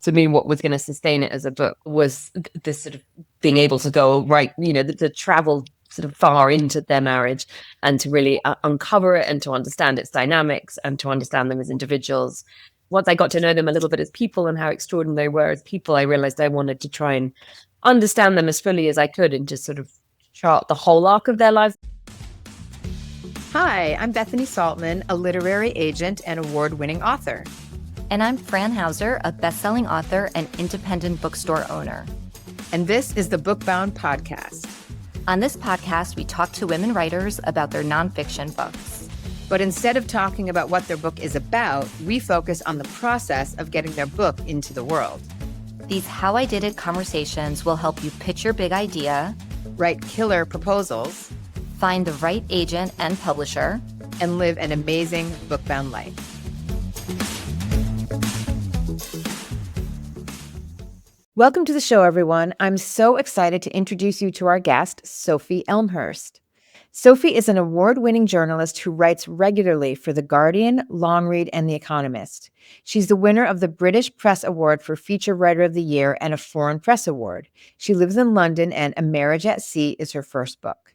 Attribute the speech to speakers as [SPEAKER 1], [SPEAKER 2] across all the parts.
[SPEAKER 1] to me, what was going to sustain it as a book was this sort of being able to go right, to travel sort of far into their marriage and to really uncover it and to understand its dynamics and to understand them as individuals. Once I got to know them a little bit as people and how extraordinary they were as people, I realized I wanted to try and understand them as fully as I could and just sort of chart the whole arc of their lives.
[SPEAKER 2] Hi, I'm Bethany Saltman, a literary agent and award-winning author.
[SPEAKER 3] And I'm Fran Hauser, a best-selling author and independent bookstore owner.
[SPEAKER 2] And this is the Bookbound podcast.
[SPEAKER 3] On this podcast, we talk to women writers about their nonfiction books.
[SPEAKER 2] But instead of talking about what their book is about, we focus on the process of getting their book into the world.
[SPEAKER 3] These How I Did It conversations will help you pitch your big idea,
[SPEAKER 2] write killer proposals,
[SPEAKER 3] find the right agent and publisher,
[SPEAKER 2] and live an amazing bookbound life. Welcome to the show, everyone. I'm so excited to introduce you to our guest, Sophie Elmhirst. Sophie is an award-winning journalist who writes regularly for The Guardian, Longread, and The Economist. She's the winner of the British Press Award for Feature Writer of the Year and a Foreign Press Award. She lives in London, and A Marriage at Sea is her first book.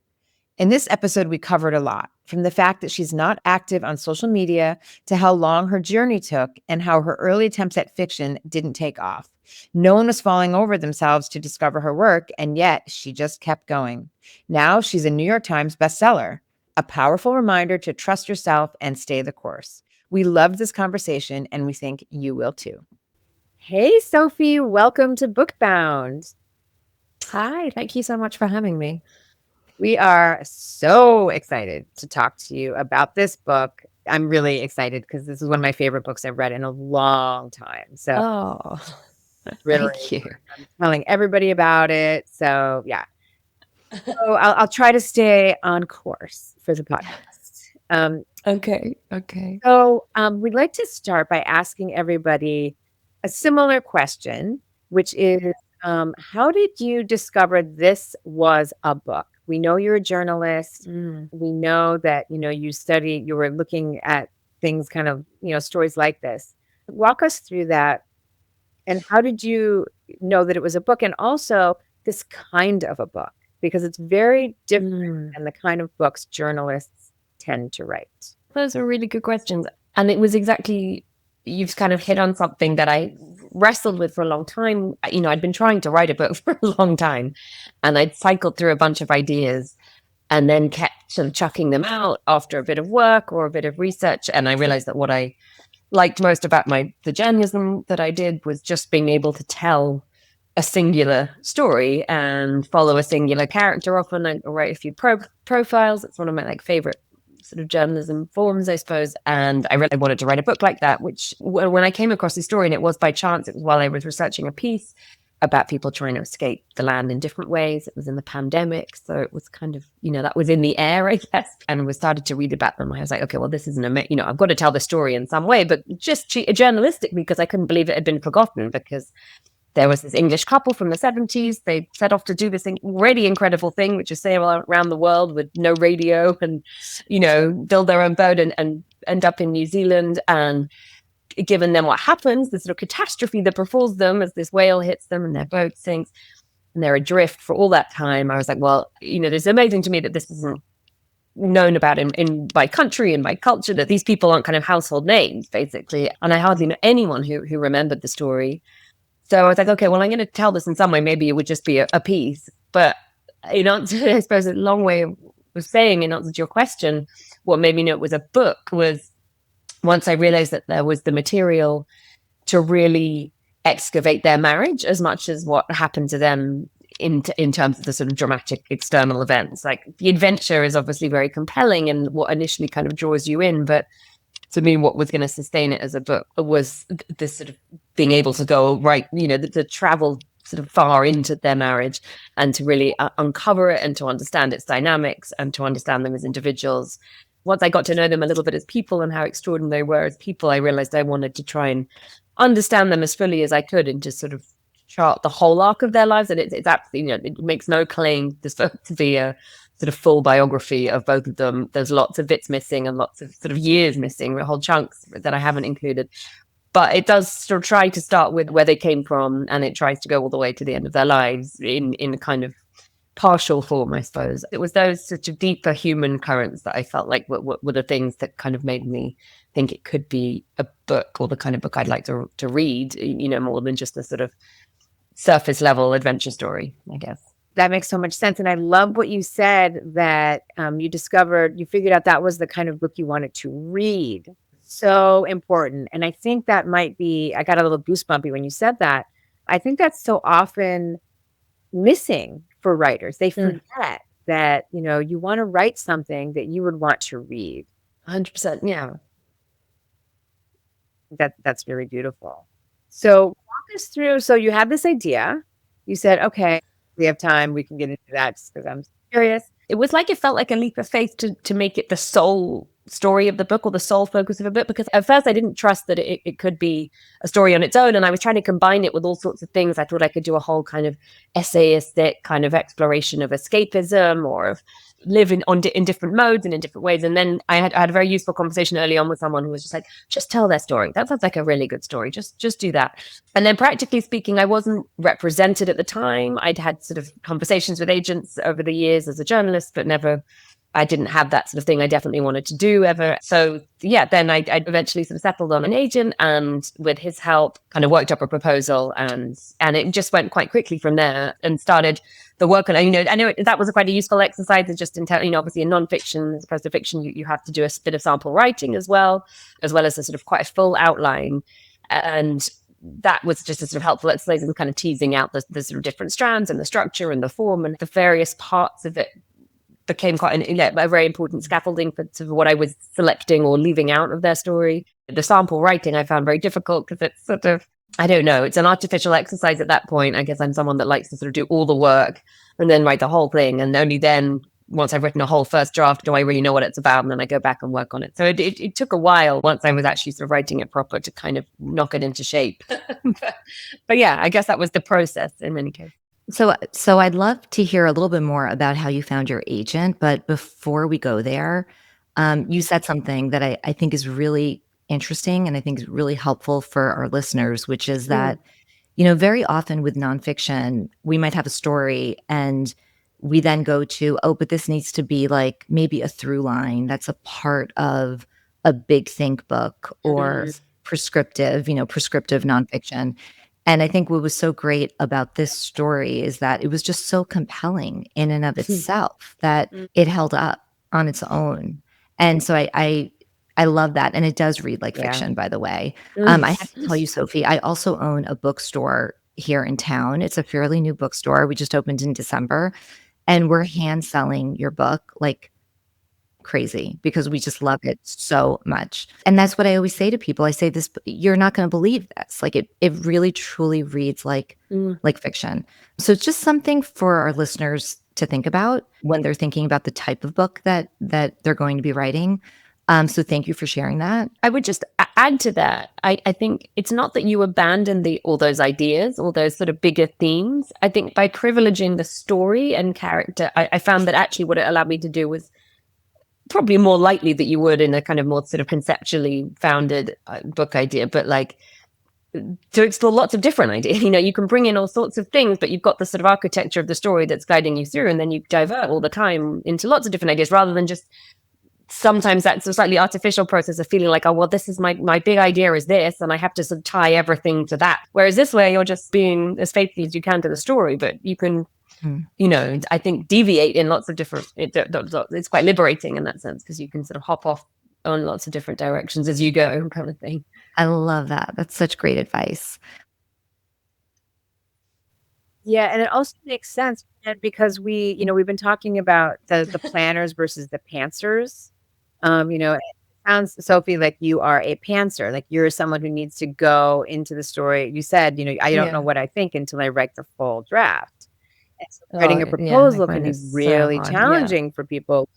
[SPEAKER 2] In this episode, we covered a lot, from the fact that she's not active on social media to how long her journey took and how her early attempts at fiction didn't take off. No one was falling over themselves to discover her work, and yet she just kept going. Now she's a New York Times bestseller, a powerful reminder to trust yourself and stay the course. We loved this conversation, and we think you will too. Hey, Sophie, welcome to Bookbound.
[SPEAKER 1] Hi, thank you so much for having me.
[SPEAKER 2] We are so excited to talk to you about this book. I'm really excited because this is one of my favorite books I've read in a long time. So,
[SPEAKER 1] really, thank you.
[SPEAKER 2] I'm telling everybody about it. So, yeah. So I'll try to stay on course for the podcast.
[SPEAKER 1] Okay.
[SPEAKER 2] So we'd like to start by asking everybody a similar question, which is, how did you discover this was a book? We know you're a journalist. We know that, you were looking at things kind of, stories like this. Walk us through that. And how did you know that it was a book? And also this kind of a book, because it's very different than the kind of books journalists tend to write.
[SPEAKER 1] Those are really good questions. And it was exactly, you've kind of hit on something that I wrestled with for a long time. I'd been trying to write a book for a long time, and I'd cycled through a bunch of ideas and then kept sort of chucking them out after a bit of work or a bit of research. And I realized that what I liked most about the journalism that I did was just being able to tell a singular story and follow a singular character. Often I write a few profiles. It's one of my favorite sort of journalism forms, I suppose. And I really wanted to write a book like that, which when I came across the story, and it was by chance, it was while I was researching a piece about people trying to escape the land in different ways. It was in the pandemic. So it was kind of, that was in the air, I guess. And we started to read about them. I was like, okay, well, this isn't I've got to tell the story in some way, but just journalistically, because I couldn't believe it had been forgotten, because there was this English couple from the 70s. They set off to do this really incredible thing, which is sail around the world with no radio and, build their own boat and end up in New Zealand. And given them what happens, the sort of catastrophe that befalls them as this whale hits them and their boat sinks and they're adrift for all that time, I was like, well, it's amazing to me that this isn't known about in my country and my culture, that these people aren't kind of household names, basically. And I hardly know anyone who remembered the story. So I was like, okay, well, I'm going to tell this in some way. Maybe it would just be a piece. But in answer, I suppose a long way of saying, in answer to your question, what made me know it was a book was once I realized that there was the material to really excavate their marriage as much as what happened to them in terms of the sort of dramatic external events. Like the adventure is obviously very compelling and what initially kind of draws you in. But to me, what was going to sustain it as a book was this sort of being able to go right, to travel sort of far into their marriage and to really uncover it and to understand its dynamics and to understand them as individuals. Once I got to know them a little bit as people and how extraordinary they were as people, I realized I wanted to try and understand them as fully as I could and just sort of chart the whole arc of their lives. And it's absolutely, it makes no claim to be a sort of full biography of both of them. There's lots of bits missing and lots of sort of years missing, whole chunks that I haven't included. But it does sort of try to start with where they came from, and it tries to go all the way to the end of their lives in a kind of partial form, I suppose. It was those sort of deeper human currents that I felt like were the things that kind of made me think it could be a book, or the kind of book I'd like to read, more than just a sort of surface level adventure story, I guess.
[SPEAKER 2] That makes so much sense. And I love what you said, that you figured out that was the kind of book you wanted to read. So important. And I think that might be, I got a little goosebumpy when you said that. I think that's so often missing for writers. They forget that, you want to write something that you would want to read.
[SPEAKER 1] 100%. Yeah.
[SPEAKER 2] That's very beautiful. So walk us through. So you had this idea. You said, okay, we have time. We can get into that just because I'm curious.
[SPEAKER 1] It was like, it felt like a leap of faith to make it the sole story of the book, or the sole focus of a book, because at first I didn't trust that it could be a story on its own, and I was trying to combine it with all sorts of things. I thought I could do a whole kind of essayistic kind of exploration of escapism, or of living in different modes and in different ways. And then I had a very useful conversation early on with someone who was just like, just tell their story. That sounds like a really good story. Just do that. And then, practically speaking, I wasn't represented at the time. I'd had sort of conversations with agents over the years as a journalist, but I didn't have that sort of thing I definitely wanted to do ever. So yeah, then I eventually sort of settled on an agent, and with his help kind of worked up a proposal, and it just went quite quickly from there, and started the work. And I know that was quite a useful exercise. It's just obviously in nonfiction as opposed to fiction, you have to do a bit of sample writing as well as a sort of quite a full outline. And that was just a sort of helpful exercise in kind of teasing out the sort of different strands and the structure and the form, and the various parts of it became quite a very important scaffolding for what I was selecting or leaving out of their story. The sample writing I found very difficult, because it's sort of, I don't know, it's an artificial exercise at that point. I guess I'm someone that likes to sort of do all the work and then write the whole thing. And only then, once I've written a whole first draft, do I really know what it's about. And then I go back and work on it. So it took a while, once I was actually sort of writing it proper, to kind of knock it into shape. but yeah, I guess that was the process in many cases.
[SPEAKER 3] So I'd love to hear a little bit more about how you found your agent. But before we go there, you said something that I think is really interesting, and I think is really helpful for our listeners, which is that, very often with nonfiction, we might have a story and we then go to, but this needs to be like maybe a through line that's a part of a big think book, or prescriptive nonfiction. And I think what was so great about this story is that it was just so compelling in and of itself that it held up on its own. And so I love that. And it does read like fiction, by the way. I have to tell you, Sophie, I also own a bookstore here in town. It's a fairly new bookstore. We just opened in December, and we're hand selling your book like crazy, because we just love it so much. And that's what I always say to people. I say this, you're not going to believe this. Like it really truly reads like fiction. So it's just something for our listeners to think about when they're thinking about the type of book that they're going to be writing. So thank you for sharing that.
[SPEAKER 1] I would just add to that. I think it's not that you abandon all those ideas, all those sort of bigger themes. I think by privileging the story and character, I found that actually what it allowed me to do was probably more likely that you would in a kind of more sort of conceptually founded book idea, but like to explore lots of different ideas. You can bring in all sorts of things, but you've got the sort of architecture of the story that's guiding you through, and then you divert all the time into lots of different ideas, rather than just sometimes that's a slightly artificial process of feeling like, oh, well, this is my big idea is this, and I have to sort of tie everything to that. Whereas this way, you're just being as faithful as you can to the story, but you can I think deviate in lots of different, it's quite liberating in that sense, because you can sort of hop off on lots of different directions as you go, kind of thing.
[SPEAKER 3] I love that. That's such great advice.
[SPEAKER 2] Yeah, and it also makes sense because we've been talking about the planners versus the pantsers. It sounds, Sophie, like you are a pantser, like you're someone who needs to go into the story. You said, I don't know what I think until I write the full draft. And so writing a proposal can be really challenging for people.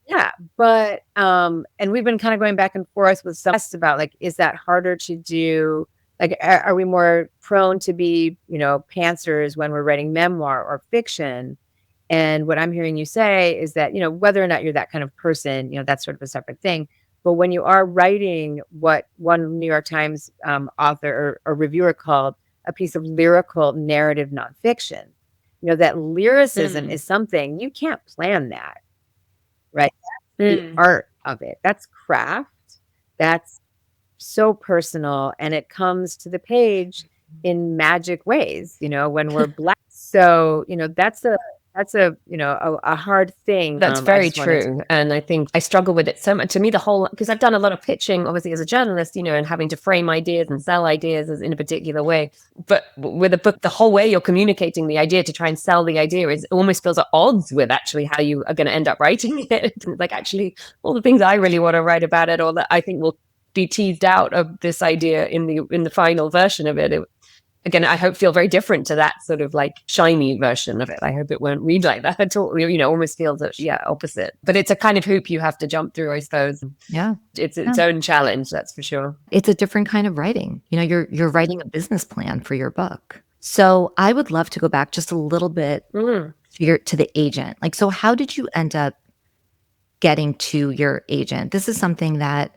[SPEAKER 2] Yeah, but and we've been kind of going back and forth with some about like, is that harder to do? Like, are we more prone to be, pantsers when we're writing memoir or fiction? And what I'm hearing you say is that, whether or not you're that kind of person, that's sort of a separate thing. But when you are writing what one New York Times author or reviewer called a piece of lyrical narrative nonfiction, that lyricism is something you can't plan that, right? That's the art of it. That's craft. That's so personal, and it comes to the page in magic ways, when we're black. So, that's a hard thing.
[SPEAKER 1] That's very true. And I think I struggle with it so much. To me, because I've done a lot of pitching, obviously, as a journalist, and having to frame ideas and sell ideas in a particular way. But with a book, the whole way you're communicating the idea to try and sell the idea almost feels at odds with actually how you are going to end up writing it. Like, actually, all the things I really want to write about it, or that I think will be teased out of this idea in the final version of it. Again, I hope feel very different to that sort of like shiny version of it. I hope it won't read like that at all. Almost feels opposite. But it's a kind of hoop you have to jump through, I suppose.
[SPEAKER 3] Yeah,
[SPEAKER 1] it's its own challenge, that's for sure.
[SPEAKER 3] It's a different kind of writing. You're writing a business plan for your book. So I would love to go back just a little bit to the agent. Like, so how did you end up getting to your agent? This is something that,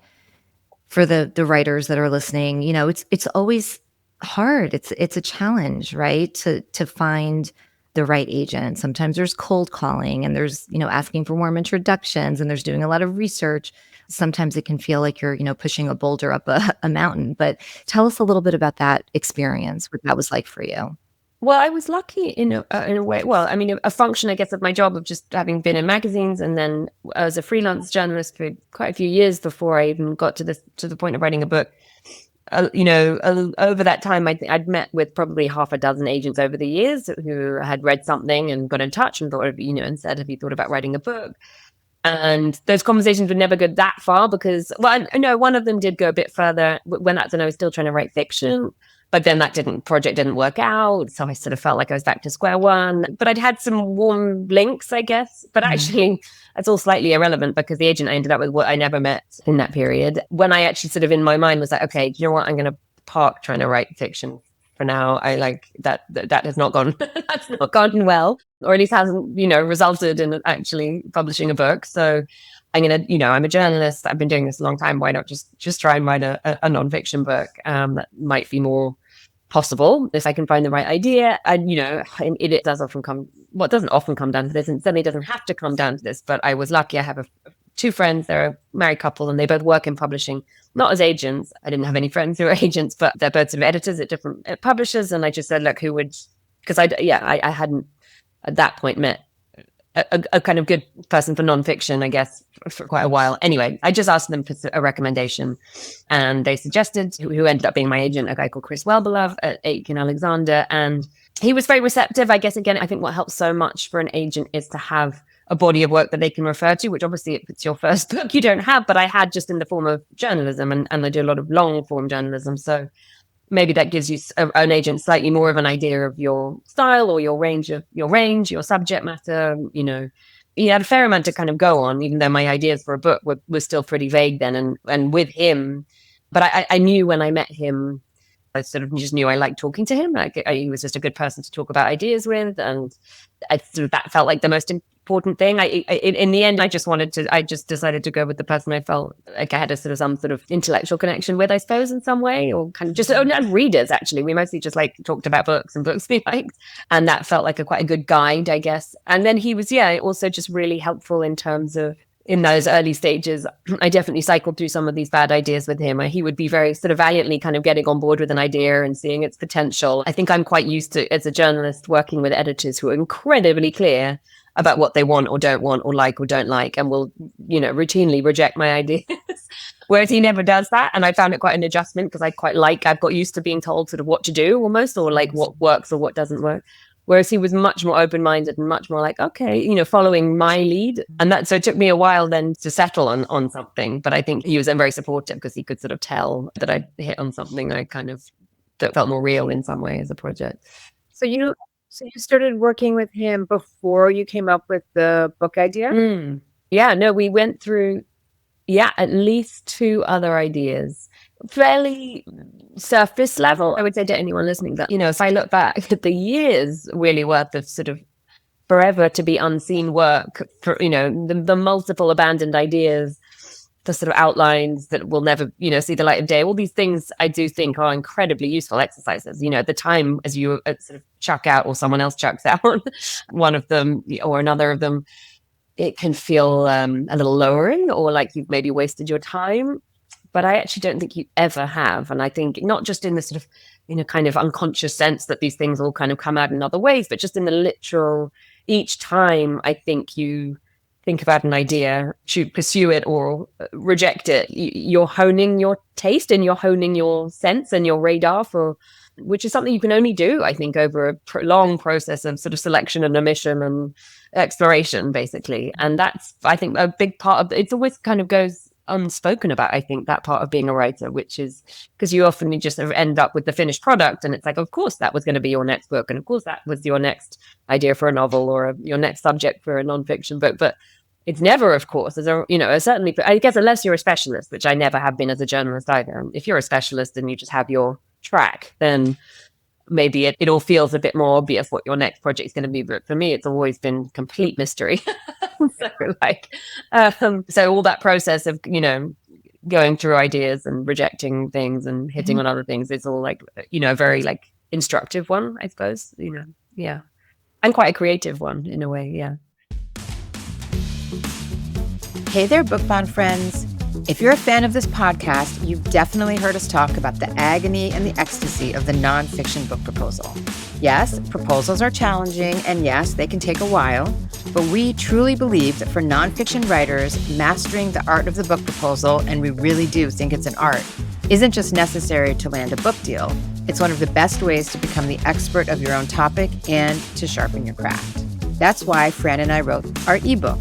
[SPEAKER 3] for the writers that are listening, it's always hard. It's a challenge, right? To find the right agent. Sometimes there's cold calling, and there's, asking for warm introductions, and there's doing a lot of research. Sometimes it can feel like you're, pushing a boulder up a mountain. But tell us a little bit about that experience, what that was like for you.
[SPEAKER 1] Well, I was lucky in a way. Well, I mean, a function, I guess, of my job of just having been in magazines, and then I was a freelance journalist for quite a few years before I even got to the point of writing a book. Over that time, I'd met with probably half a dozen agents over the years who had read something and got in touch and thought of, and said, "Have you thought about writing a book?" And those conversations would never go that far because, well, no, one of them did go a bit further when I was still trying to write fiction. But then that project didn't work out. So I sort of felt like I was back to square one. But I'd had some warm links, I guess. But actually, that's all slightly irrelevant because the agent I ended up with, what I never met in that period. When I actually sort of in my mind was like, okay, you know what? I'm going to park trying to write fiction for now. I like that has not gone, that's not gone well, or at least hasn't, resulted in actually publishing a book. So I'm going to, I'm a journalist. I've been doing this a long time. Why not just try and write a nonfiction book that might be more possible if I can find the right idea. And, it does often come, well, it doesn't often come down to this, and certainly doesn't have to come down to this, but I was lucky. I have two friends. They're a married couple, and they both work in publishing, not as agents. I didn't have any friends who are agents, but they're both sort of editors at different publishers. And I just said, look, who would, because I hadn't at that point met a kind of good person for nonfiction, I guess, for quite a while. Anyway, I just asked them for a recommendation, and they suggested, who ended up being my agent, a guy called Chris Wellbeloved at Aitken Alexander. And he was very receptive. I guess, again, I think what helps so much for an agent is to have a body of work that they can refer to, which obviously if it's your first book, you don't have, but I had just in the form of journalism, and I do a lot of long form journalism. So maybe that gives you an agent slightly more of an idea of your style or your range, your subject matter. He had a fair amount to kind of go on, even though my ideas for a book were still pretty vague then. And with him, but I knew when I met him, I sort of just knew I liked talking to him. Like, he was just a good person to talk about ideas with, and that felt like the most important thing. In the end, I just decided to go with the person I felt like I had some sort of intellectual connection with, I suppose, in some way, or kind of just readers. Actually, we mostly just talked about books and books we liked, and that felt like quite a good guide, I guess. And then he was, also just really helpful in terms of, in those early stages, I definitely cycled through some of these bad ideas with him. He would be very sort of valiantly kind of getting on board with an idea and seeing its potential. I think I'm quite used to, as a journalist, working with editors who are incredibly clear about what they want or don't want or like or don't like, and will, routinely reject my ideas. Whereas he never does that. And I found it quite an adjustment because I've got used to being told sort of what to do almost, or like what works or what doesn't work. Whereas he was much more open-minded and much more like, okay, following my lead. And so it took me a while then to settle on something. But I think he was then very supportive because he could sort of tell that I'd hit on something that felt more real in some way as a project.
[SPEAKER 2] So you started working with him before you came up with the book idea?
[SPEAKER 1] Yeah, no, we went through, at least two other ideas. Fairly surface level, I would say to anyone listening that, if I look back at the years really worth of sort of forever to be unseen work for, the multiple abandoned ideas the sort of outlines that will never, see the light of day. All these things I do think are incredibly useful exercises. At the time, as you sort of chuck out or someone else chucks out one of them or another of them, it can feel a little lowering or like you've maybe wasted your time. But I actually don't think you ever have. And I think not just in the sort of, kind of unconscious sense that these things all kind of come out in other ways, but just in the literal, each time I think you think about an idea, to pursue it or reject it, you're honing your taste and you're honing your sense and your radar for, which is something you can only do, I think, over a long process of sort of selection and omission and exploration, basically. And that's, I think, a big part of it's always kind of goes unspoken about, I think, that part of being a writer, which is because you often just sort of end up with the finished product and it's like, of course that was going to be your next book and of course that was your next idea for a novel or your next subject for a nonfiction book, but it's never, of course, as a, certainly, I guess, unless you're a specialist, which I never have been as a journalist either. If you're a specialist and you just have your track, then maybe it all feels a bit more obvious what your next project is going to be. But for me, it's always been complete mystery. So all that process of, going through ideas and rejecting things and hitting on other things, it's all like, a very like instructive one, I suppose, yeah. And quite a creative one in a way, yeah.
[SPEAKER 2] Hey there, Bookbound friends. If you're a fan of this podcast, you've definitely heard us talk about the agony and the ecstasy of the nonfiction book proposal. Yes, proposals are challenging, and yes, they can take a while, but we truly believe that for nonfiction writers, mastering the art of the book proposal, and we really do think it's an art, isn't just necessary to land a book deal. It's one of the best ways to become the expert of your own topic and to sharpen your craft. That's why Fran and I wrote our ebook.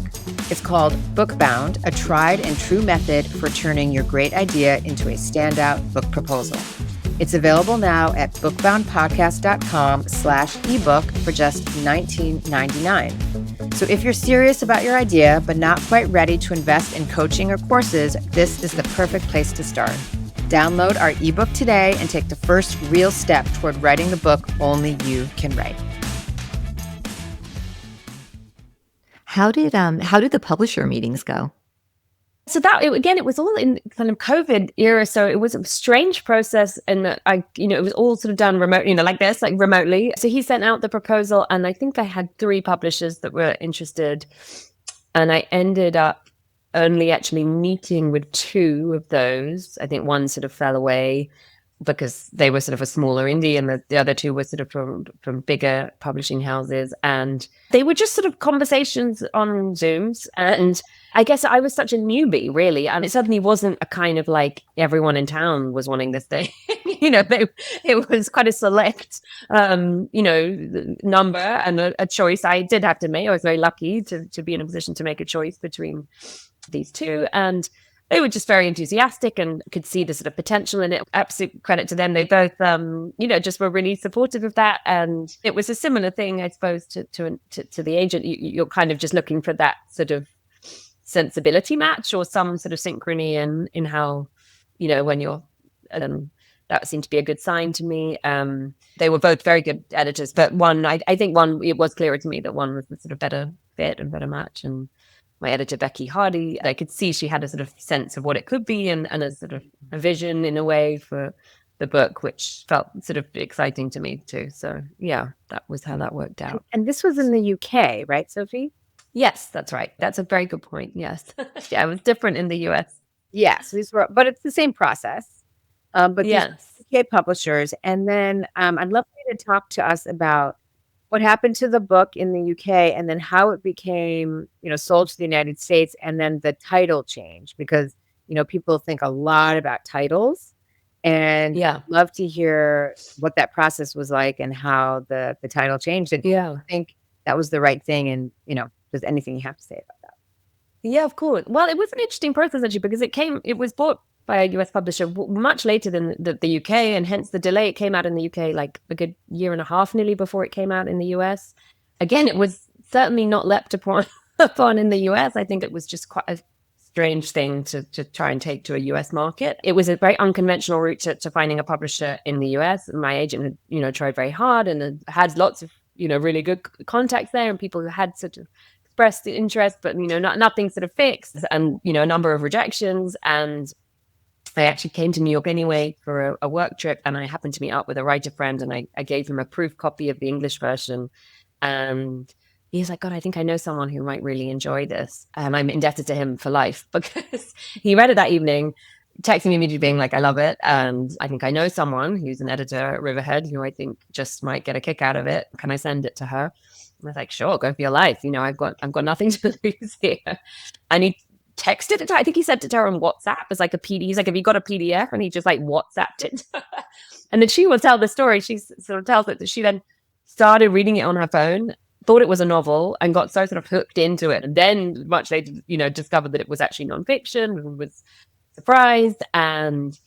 [SPEAKER 2] It's called Bookbound, a tried and true method for turning your great idea into a standout book proposal. It's available now at bookboundpodcast.com/ebook for just $19.99. So if you're serious about your idea, but not quite ready to invest in coaching or courses, this is the perfect place to start. Download our ebook today and take the first real step toward writing the book only you can write.
[SPEAKER 3] How did the publisher meetings go?
[SPEAKER 1] So it was all in kind of COVID era. So it was a strange process, and it was all sort of done remote, like this, like remotely. So he sent out the proposal, and I think I had 3 publishers that were interested, and I ended up only actually meeting with 2 of those. I think one sort of fell away because they were sort of a smaller indie, and the other 2 were sort of from bigger publishing houses, and they were just sort of conversations on Zooms. And I guess I was such a newbie, really, and it suddenly wasn't a kind of like everyone in town was wanting this thing. It was quite a select, number and a choice I did have to make. I was very lucky to be in a position to make a choice between these 2, and they were just very enthusiastic and could see the sort of potential in it. Absolute credit to them. They both, just were really supportive of that. And it was a similar thing, I suppose, to the agent. You're kind of just looking for that sort of sensibility match or some sort of synchrony in how, when you're, that seemed to be a good sign to me. They were both very good editors, but I think it was clearer to me that one was the sort of better fit and better match. And my editor, Becky Hardy, I could see she had a sort of sense of what it could be and a sort of a vision in a way for the book, which felt sort of exciting to me too. So yeah, that was how that worked out.
[SPEAKER 2] And this was in the UK, right, Sophie?
[SPEAKER 1] Yes, that's right. That's a very good point. Yes. Yeah, it was different in the US.
[SPEAKER 2] Yes, but it's the same process. But
[SPEAKER 1] yes,
[SPEAKER 2] these UK publishers. And then I'd love for you to talk to us about what happened to the book in the UK and then how it became, sold to the United States, and then the title change, because, people think a lot about titles, and love to hear what that process was like and how the title changed. And I think that was the right thing. And, there's anything you have to say about that.
[SPEAKER 1] Yeah, of course. Well, it was an interesting process actually, because it was bought by a US publisher much later than the UK, and hence the delay. It came out in the UK like a good year and a half nearly before it came out in the US. Again, it was certainly not leapt upon in the US. I think it was just quite a strange thing to try and take to a US market. It was a very unconventional route to finding a publisher in the US. My agent had, tried very hard and had lots of, really good contacts there, and people who had sort of expressed interest, but, nothing sort of fixed, and, a number of rejections. And I actually came to New York anyway for a work trip, and I happened to meet up with a writer friend, and I gave him a proof copy of the English version. And he's like, God, I think I know someone who might really enjoy this. And I'm indebted to him for life because he read it that evening, texting me immediately being like, I love it. And I think I know someone who's an editor at Riverhead who I think just might get a kick out of it. Can I send it to her? I was like, sure, go for your life. I've got nothing to lose here. And he texted it to her. I think he sent it to her on WhatsApp as like a PD. He's like, have you got a PDF? And he just like WhatsApped it to her. And then she will tell the story. She sort of tells it that she then started reading it on her phone, thought it was a novel, and got so sort of hooked into it. And then much later, discovered that it was actually nonfiction, and was surprised. And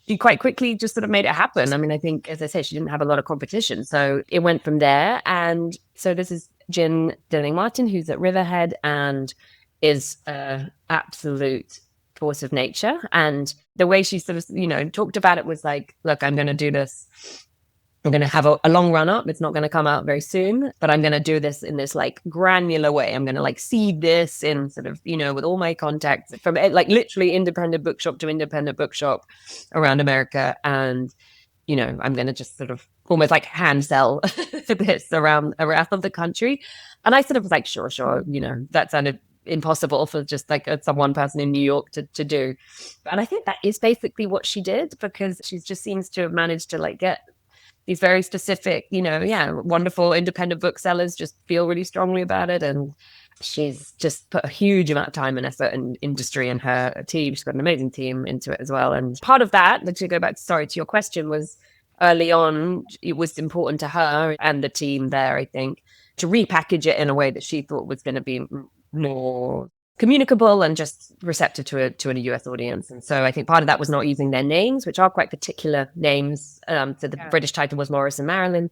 [SPEAKER 1] she quite quickly just sort of made it happen. I mean, I think, as I said, she didn't have a lot of competition. So it went from there. And so this is Jen Dilling-Martin, who's at Riverhead and is an absolute force of nature. And the way she sort of, talked about it was like, look, I'm going to do this. I'm going to have a long run up. It's not going to come out very soon, but I'm going to do this in this like granular way. I'm going to like seed this in sort of, with all my contacts from like literally independent bookshop to independent bookshop around America. And, I'm going to just sort of almost like hand sell this around the country. And I sort of was like, sure. That sounded impossible for just like some one person in New York to do. And I think that is basically what she did, because she just seems to have managed to like get these very specific, wonderful independent booksellers just feel really strongly about it. And she's just put a huge amount of time and effort and industry and her team. She's got an amazing team into it as well. And part of that, to go back, to your question, was early on, it was important to her and the team there, I think, to repackage it in a way that she thought was going to be more communicable and just receptive to a US audience. And so I think part of that was not using their names, which are quite particular names. So the British title was Maurice and Maralyn.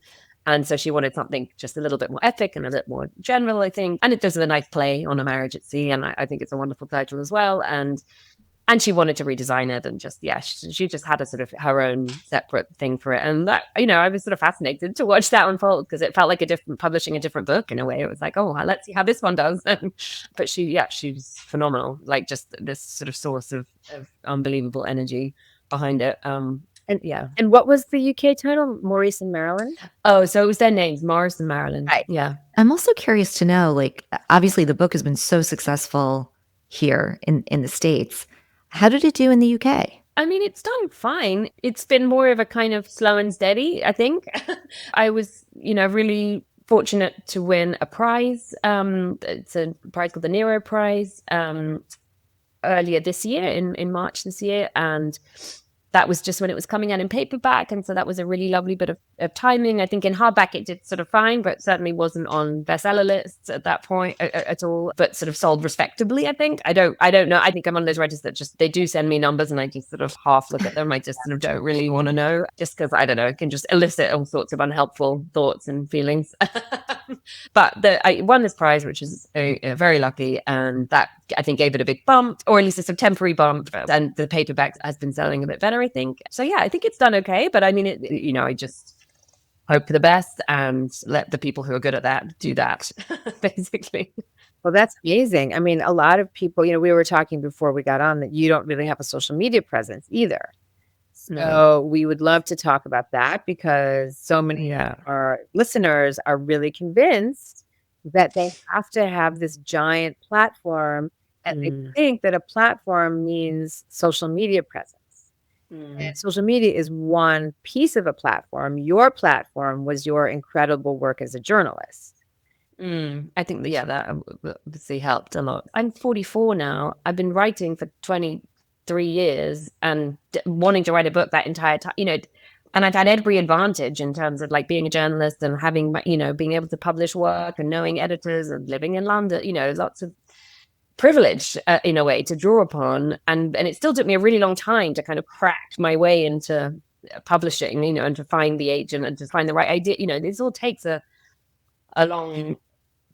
[SPEAKER 1] And so she wanted something just a little bit more epic and a bit more general, I think. And it does a nice play on a marriage at sea. And I think it's a wonderful title as well. And she wanted to redesign it, and just, she just had a sort of her own separate thing for it. And that, I was sort of fascinated to watch that unfold, because it felt like publishing a different book in a way. It was like, oh, let's see how this one does. But she's phenomenal. Like, just this sort of source of unbelievable energy behind it. And
[SPEAKER 2] what was the UK title? Maurice and Maralyn?
[SPEAKER 1] Oh, so it was their names, Maurice and Maralyn.
[SPEAKER 2] Right.
[SPEAKER 1] Yeah.
[SPEAKER 3] I'm also curious to know, like, obviously the book has been so successful here in the States. How did it do in the UK?
[SPEAKER 1] I mean, it's done fine. It's been more of a kind of slow and steady, I think. I was, really fortunate to win a prize. It's a prize called the Nero Prize earlier this year, in March this year. And that was just when it was coming out in paperback. And so that was a really lovely bit of timing. I think in hardback it did sort of fine, but certainly wasn't on bestseller lists at that point at all, but sort of sold respectably, I think. I don't know. I think I'm one of those writers that just, they do send me numbers and I just sort of half look at them. I just sort of don't really want to know, just because, I don't know, it can just elicit all sorts of unhelpful thoughts and feelings. But I won this prize, which is very lucky. And that, I think, gave it a big bump, or at least a temporary bump. And the paperback has been selling a bit better, I think. So yeah, I think it's done okay. But I mean, I just hope for the best and let the people who are good at that do that, basically.
[SPEAKER 2] Well, that's amazing. I mean, a lot of people, we were talking before we got on that you don't really have a social media presence either. So we would love to talk about that, because so many of our listeners are really convinced that they have to have this giant platform, and they think that a platform means social media presence. And social media is one piece of a platform. Your platform was your incredible work as a journalist.
[SPEAKER 1] I think that obviously helped a lot. I'm 44 now. I've been writing for 23 years and wanting to write a book that entire time, and I've had every advantage in terms of like being a journalist and having, being able to publish work and knowing editors and living in London, lots of privilege in a way to draw upon. And it still took me a really long time to kind of crack my way into publishing, and to find the agent and to find the right idea. This all takes a long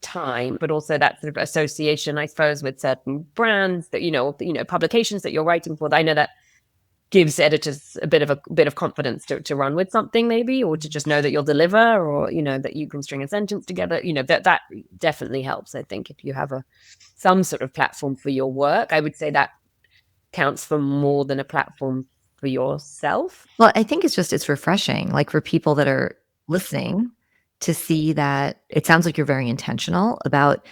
[SPEAKER 1] time, but also that sort of association, I suppose, with certain brands that, publications that you're writing for. I know that gives editors a bit of confidence to run with something, maybe, or to just know that you'll deliver, or that you can string a sentence together. That definitely helps. I think if you have some sort of platform for your work, I would say that counts for more than a platform for yourself.
[SPEAKER 3] Well, I think it's refreshing, like for people that are listening, to see that it sounds like you're very intentional about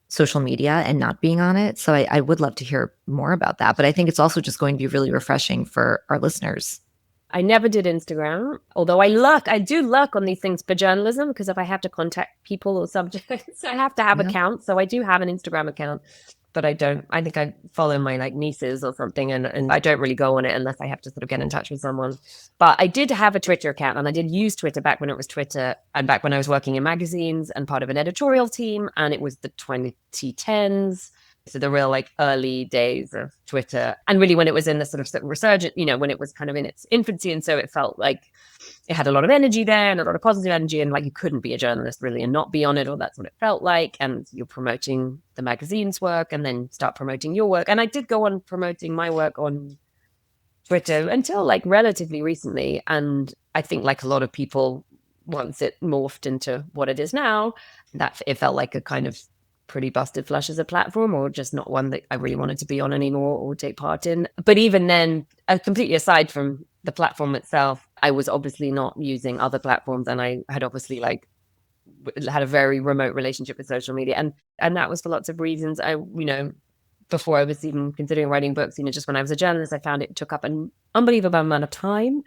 [SPEAKER 3] social media and not being on it. So I would love to hear more about that. But I think it's also just going to be really refreshing for our listeners.
[SPEAKER 1] I never did Instagram, although I do luck on these things for journalism, because if I have to contact people or subjects, I have to have accounts. So I do have an Instagram account, but I think I follow my nieces or something, and I don't really go on it unless I have to sort of get in touch with someone. But I did have a Twitter account, and I did use Twitter back when it was Twitter, and back when I was working in magazines and part of an editorial team, and it was the 2010s. So the real early days of Twitter, and really when it was in the sort of resurgent, when it was kind of in its infancy. And so it felt like it had a lot of energy there and a lot of positive energy, and you couldn't be a journalist really and not be on it, or that's what it felt like. And you're promoting the magazine's work and then start promoting your work. And I did go on promoting my work on Twitter until relatively recently. And I think a lot of people, once it morphed into what it is now, that it felt like a kind of pretty busted flush as a platform, or just not one that I really wanted to be on anymore or take part in. But even then, completely aside from the platform itself, I was obviously not using other platforms, and I had obviously had a very remote relationship with social media, and that was for lots of reasons. Before I was even considering writing books, just when I was a journalist, I found it took up an unbelievable amount of time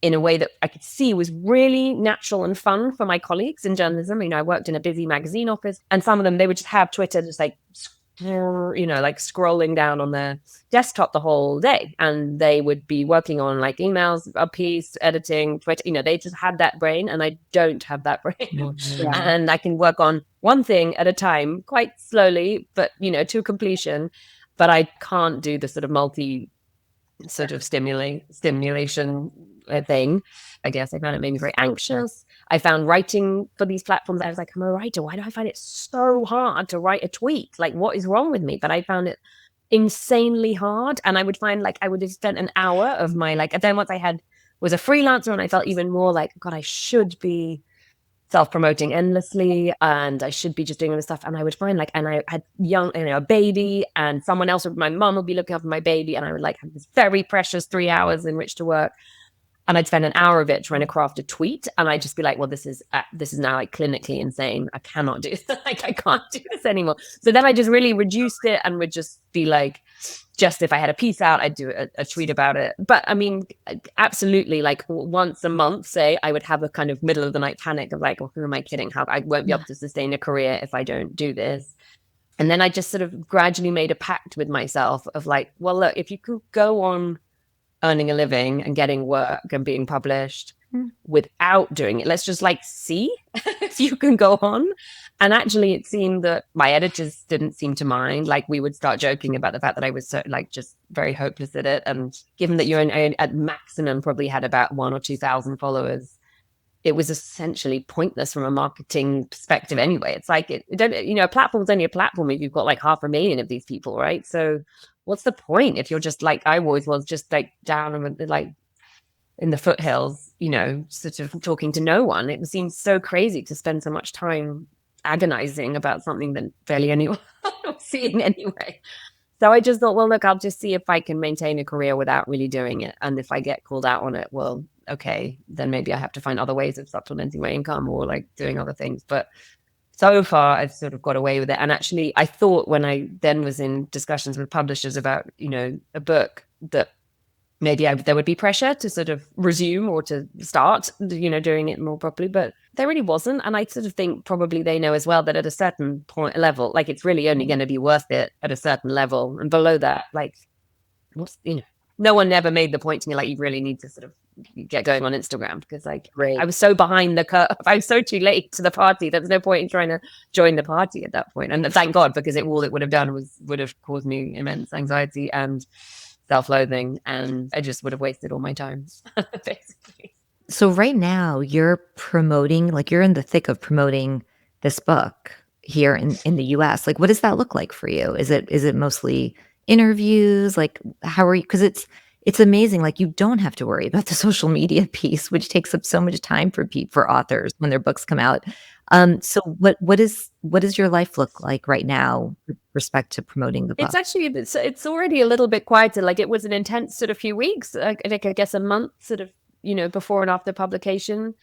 [SPEAKER 1] in a way that I could see was really natural and fun for my colleagues in journalism. I worked in a busy magazine office, and some of them, they would just have Twitter just scrolling down on their desktop the whole day. And they would be working on emails, a piece, editing, Twitter, they just had that brain, and I don't have that brain. Yeah. And I can work on one thing at a time, quite slowly, but, to completion. But I can't do the sort of multi sort of stimulation thing. I guess I found it made me very anxious. I found writing for these platforms, I was like, I'm a writer. Why do I find it so hard to write a tweet? What is wrong with me? But I found it insanely hard. And I would find I would have spent an hour of my and then once I was a freelancer, and I felt even more God, I should be self-promoting endlessly, and I should be just doing all this stuff. And I would find and I had a baby, and someone else, my mom would be looking after my baby, and I would have this very precious 3 hours in which to work. And I'd spend an hour of it trying to craft a tweet, and I'd just be well, this is now clinically insane. I cannot do this. I can't do this anymore. So then I just really reduced it, and would just be just if I had a piece out, I'd do a tweet about it. But I mean, absolutely, once a month, say, I would have a kind of middle of the night panic of well, who am I kidding? How I won't be able to sustain a career if I don't do this. And then I just sort of gradually made a pact with myself of well, look, if you could go on earning a living and getting work and being published without doing it, let's just see if you can go on. And actually it seemed that my editors didn't seem to mind. We would start joking about the fact that I was so just very hopeless at it. And given that you're at maximum probably had about 1,000 or 2,000 followers, it was essentially pointless from a marketing perspective anyway. It's a platform's only a platform if you've got 500,000 of these people, right? So what's the point if you're just I always was, just down in the foothills, sort of talking to no one. It seems so crazy to spend so much time agonizing about something that barely anyone was seeing anyway. So I just thought, well, look, I'll just see if I can maintain a career without really doing it. And if I get called out on it, well, okay, then maybe I have to find other ways of supplementing my income or doing other things. But so far, I've sort of got away with it. And actually, I thought when I then was in discussions with publishers about, a book, that maybe there would be pressure to sort of resume or to start, doing it more properly. But there really wasn't. And I sort of think probably they know as well that at a certain point level, it's really only going to be worth it at a certain level. And below that, no one ever made the point to me, you really need to sort of get going on Instagram, because I was so behind the curve. I was so too late to the party. There was no point in trying to join the party at that point. And thank God, because all it would have done would have caused me immense anxiety and self-loathing, and I just would have wasted all my time, basically.
[SPEAKER 3] So right now you're promoting, you're in the thick of promoting this book here in the US. What does that look like for you? Is it mostly interviews? How are you? Because it's it's amazing. Like, you don't have to worry about the social media piece, which takes up so much time for authors when their books come out. So what does your life look like right now with respect to promoting the book?
[SPEAKER 1] It's actually, it's already a little bit quieter. Like, it was an intense sort of few weeks, like I guess a month sort of, before and after publication.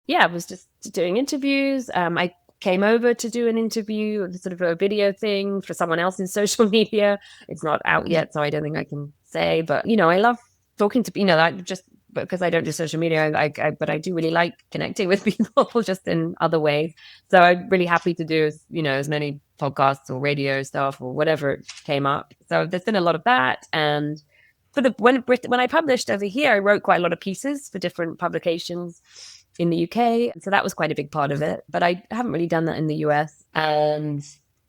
[SPEAKER 1] Yeah, I was just doing interviews. I came over to do an interview, sort of a video thing for someone else in social media. It's not out yet, so I don't think I can say, but I love talking to, I just, because I don't do social media, but I do really like connecting with people just in other ways. So I'm really happy to do, as many podcasts or radio stuff or whatever came up. So there's been a lot of that. And when I published over here, I wrote quite a lot of pieces for different publications in the UK. So that was quite a big part of it. But I haven't really done that in the US. And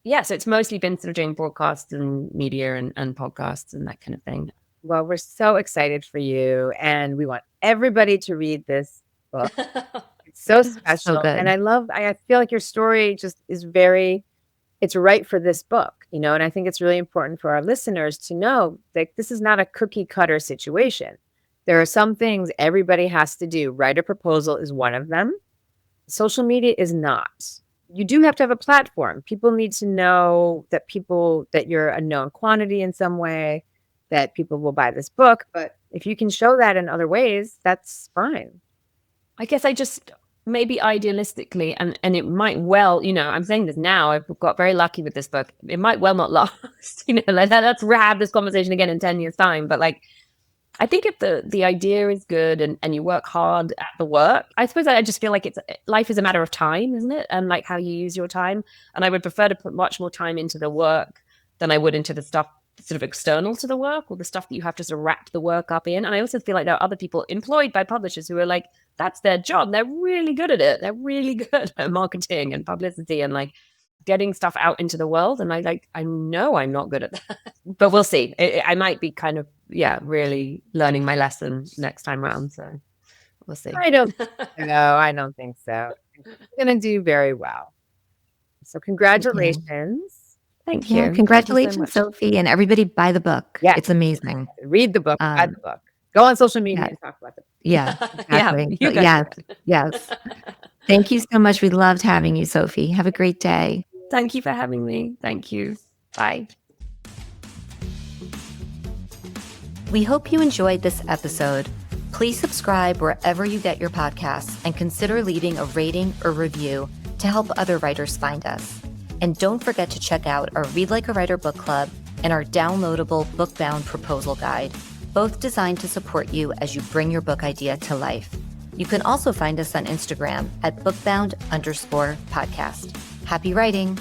[SPEAKER 1] yeah, so it's mostly been sort of doing broadcasts and media and podcasts and that kind of thing.
[SPEAKER 2] Well, we're so excited for you, and we want everybody to read this book. It's so special.
[SPEAKER 3] So good.
[SPEAKER 2] And I feel like your story just is it's right for this book, and I think it's really important for our listeners to know that this is not a cookie cutter situation. There are some things everybody has to do. Write a proposal is one of them. Social media is not. You do have to have a platform. People need to know that you're a known quantity in some way, that people will buy this book. But if you can show that in other ways, that's fine.
[SPEAKER 1] I guess I just, maybe idealistically, and it might well, I'm saying this now, I've got very lucky with this book. It might well not last, like let's have this conversation again in 10 years time. But like, I think if the idea is good and you work hard at the work, I suppose I just feel like life is a matter of time, isn't it? And like how you use your time. And I would prefer to put much more time into the work than I would into the stuff sort of external to the work, or the stuff that you have to sort of wrap the work up in. And I also feel like there are other people employed by publishers who are like, that's their job. They're really good at it. They're really good at marketing and publicity and like getting stuff out into the world. And I know I'm not good at that, but we'll see. I might be kind of, really learning my lesson next time around. So we'll see.
[SPEAKER 2] I don't think so. You're going to do very well. So congratulations.
[SPEAKER 1] Thank
[SPEAKER 3] Yeah,
[SPEAKER 1] you.
[SPEAKER 3] congratulations,
[SPEAKER 1] Thank you so much.
[SPEAKER 3] Sophie, and everybody buy the book.
[SPEAKER 2] Yeah.
[SPEAKER 3] It's amazing.
[SPEAKER 2] Read the book, buy the book. Go on social media and talk about it.
[SPEAKER 3] Yeah, exactly.
[SPEAKER 1] you guys
[SPEAKER 3] Yes. Thank you so much. We loved having you, Sophie. Have a great day.
[SPEAKER 1] Thank you for having me. Thank you. Bye.
[SPEAKER 3] We hope you enjoyed this episode. Please subscribe wherever you get your podcasts and consider leaving a rating or review to help other writers find us. And don't forget to check out our Read Like a Writer book club and our downloadable Bookbound proposal guide, both designed to support you as you bring your book idea to life. You can also find us on Instagram at bookbound_podcast. Happy writing!